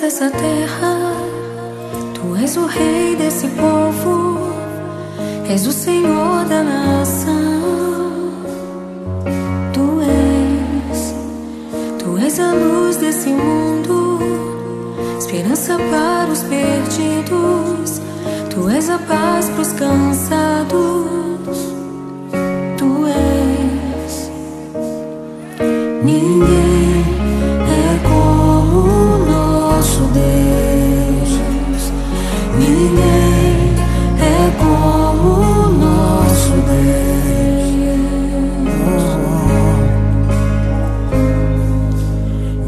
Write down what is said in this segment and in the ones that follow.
dessa terra, Tu és o rei desse povo, és o Senhor da nação. Tu és a luz desse mundo, esperança para os perdidos. Tu és a paz para os cansados. Tu és. Ninguém é como o nosso Deus. Ninguém é como o nosso Deus.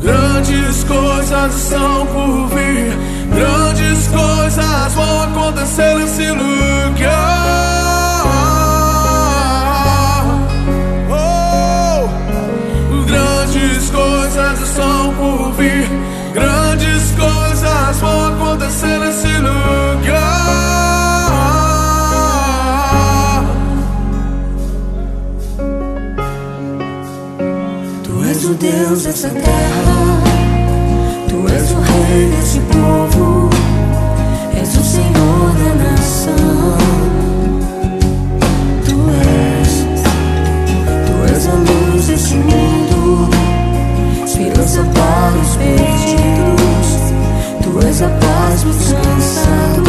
Grandes coisas estão por vir, grandes coisas vão acontecer nesse lugar. Grandes coisas estão por vir, grandes coisas vão acontecer nesse lugar. Tu és o Deus dessa terra, Tu és o rei desse povo, és o Senhor da nação. Tu és a luz desse mundo, esperança para os perdidos. Tu és a paz para os cansados.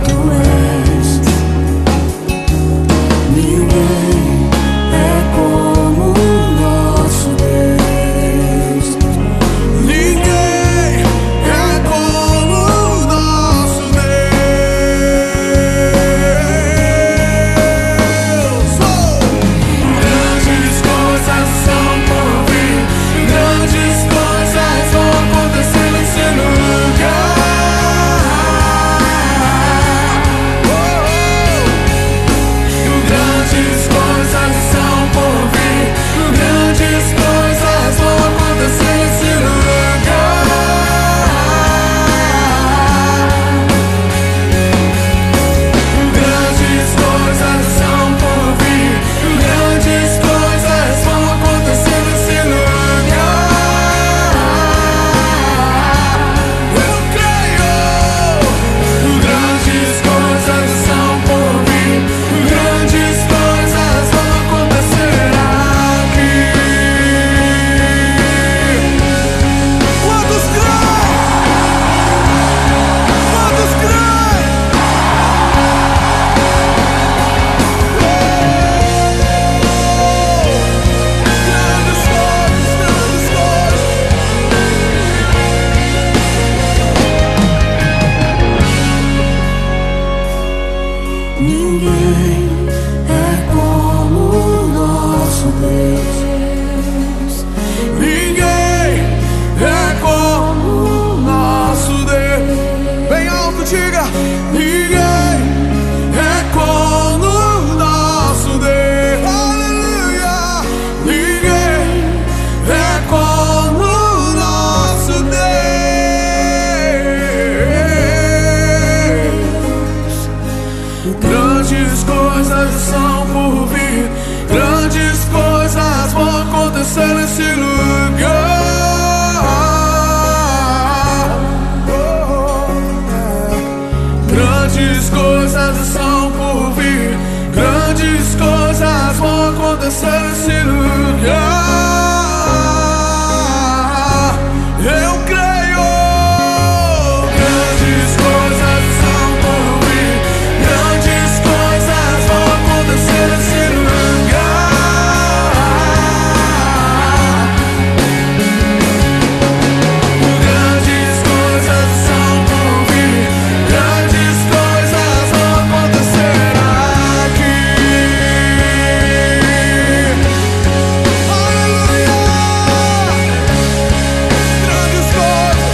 Tu és. Ninguém é como o nosso Deus. Ninguém é como o nosso Deus. Grandes coisas são por vir, grandes coisas vão acontecer nesse lugar. Grandes coisas são por vir, grandes coisas vão acontecer nesse lugar. Grandes coisas são por vir, grandes coisas vão acontecer nesse lugar. Eu creio. Grandes coisas são por vir, grandes coisas vão acontecer aqui. Quantos creem? Quantos creem? Grandes coisas, grandes coisas. Ninguém é como o nosso Deus. Ninguém é como o nosso Deus. Bem alto, diga. Ninguém é como o nosso Deus. Aleluia. Ninguém é como o nosso Deus. Grandes coisas estão por vir, grandes coisas vão acontecer nesse lugar. Grandes coisas estão por vir, grandes coisas vão acontecer nesse lugar. Eu creio. Grandes coisas estão por vir, grandes coisas vão acontecer nesse lugar. Grandes coisas estão por vir, grandes coisas vão acontecer aqui. Aleluia! Grandes coisas.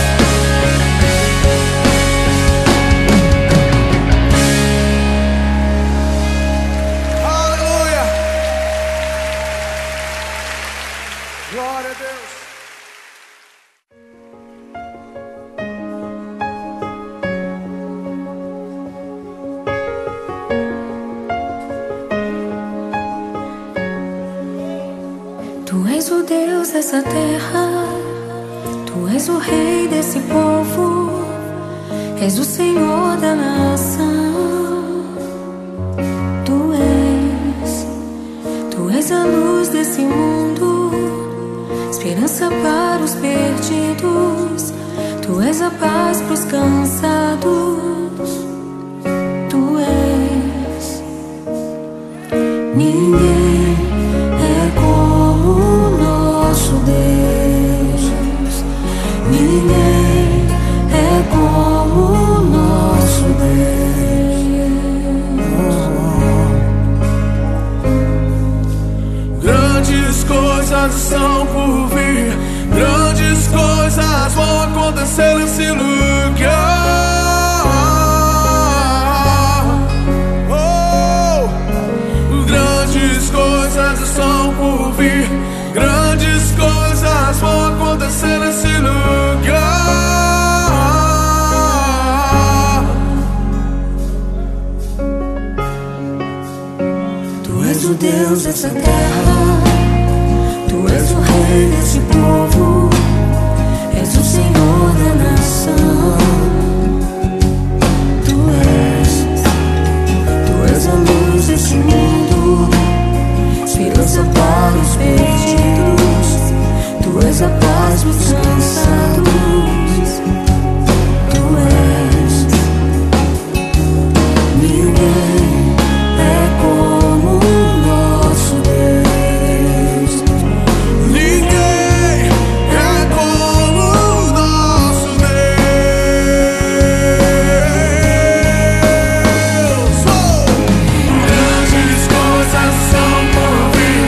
Aleluia! Glória a Deus. Tu és o Deus dessa terra, Tu és o rei desse povo, és o Senhor da nação. Tu és a luz desse mundo, esperança para os perdidos. Tu és a paz para os cansados. Tu és. Ninguém é como o nosso Deus. Ninguém é como o nosso Deus. Grandes coisas estão por vir, grandes coisas vão acontecer nesse lugar. Grandes coisas estão por vir, grandes coisas vão acontecer nesse lugar. Tu és o Deus dessa terra, tu és o rei desse povo, és o Senhor da nação. Tu és a luz desse mundo, esperança para os perdidos. Tu és a paz para os cansados. Tu és. Ninguém é como o nosso Deus. Ninguém é como o nosso Deus. Grandes coisas são por vir,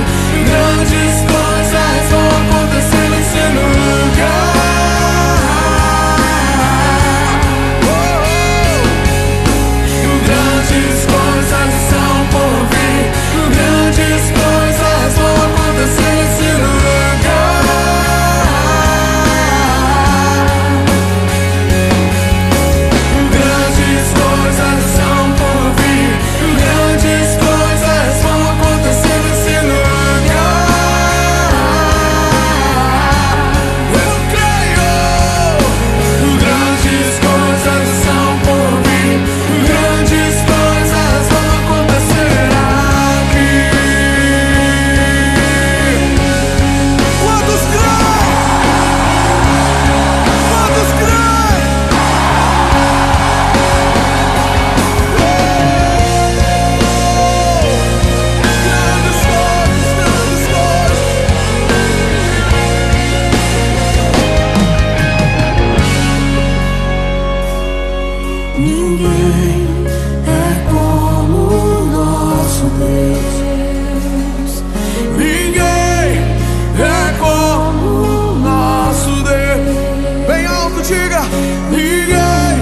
grandes coisas vão acontecer nesse lugar. Grandes coisas são por vir, grandes coisas vão acontecer nesse lugar. Grandes coisas são por vir, grandes coisas vão acontecer nesse lugar. Eu creio. Grandes coisas são por vir, grandes coisas vão acontecer aqui. Quantos creem? Quantos creem? Grandes coisas, grandes coisas. Ninguém é como o nosso Deus. Ninguém é como o nosso Deus. Bem alto, diga. Ninguém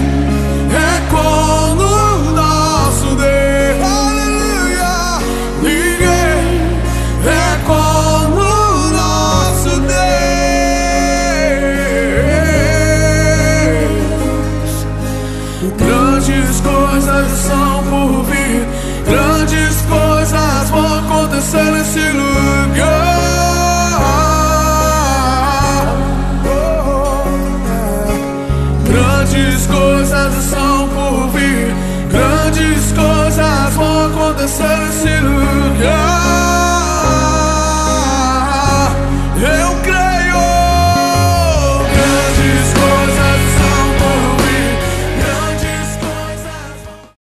é como o nosso Deus. Aleluia. Ninguém é como o nosso Deus. Grandes coisas são por vir, grandes coisas vão acontecer nesse lugar. Grandes coisas são